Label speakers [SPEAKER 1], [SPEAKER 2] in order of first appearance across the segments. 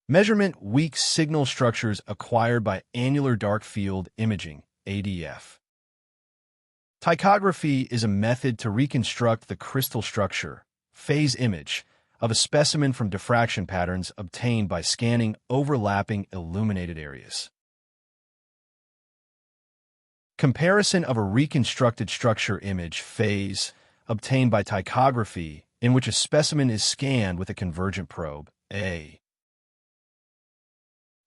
[SPEAKER 1] Measurement weak signal structures acquired by annular dark field imaging, ADF. Ptychography is a method to reconstruct the crystal structure, phase image, of a specimen from diffraction patterns obtained by scanning overlapping illuminated areas. Comparison of a reconstructed structure image, phase, obtained by ptychography, in which a specimen is scanned with a convergent probe, A,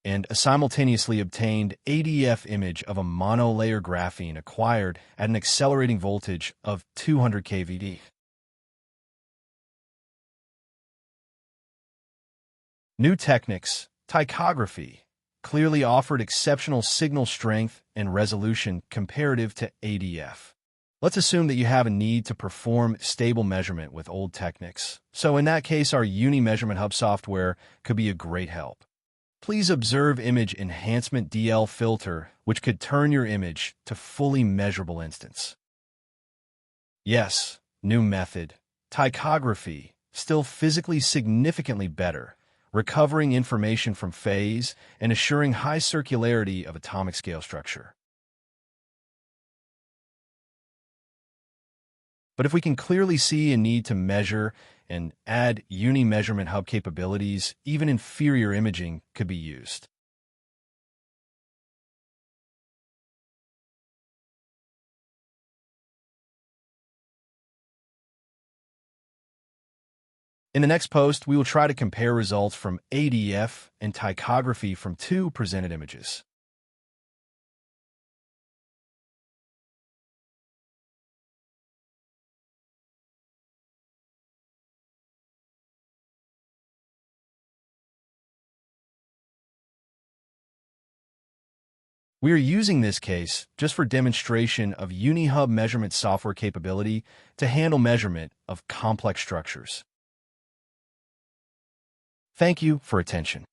[SPEAKER 1] and a simultaneously obtained ADF image of a monolayer graphene acquired at an accelerating voltage of 200 kVd. New techniques, ptychography, clearly offered exceptional signal strength and resolution comparative to ADF. Let's assume that you have a need to perform stable measurement with old techniques. So in that case, our Uni Measurement Hub software could be a great help. Please observe Image Enhancement DL filter, which could turn your image to fully measurable instance. Yes, new method, ptychography, still physically significantly better, recovering information from phase and assuring high circularity of atomic scale structure. But if we can clearly see a need to measure and add Uni Measurement Hub capabilities, even inferior imaging could be used. In the next post, we will try to compare results from ADF and ptychography from two presented images. We are using this case just for demonstration of UniHub measurement software capability to handle measurement of complex structures. Thank you for attention.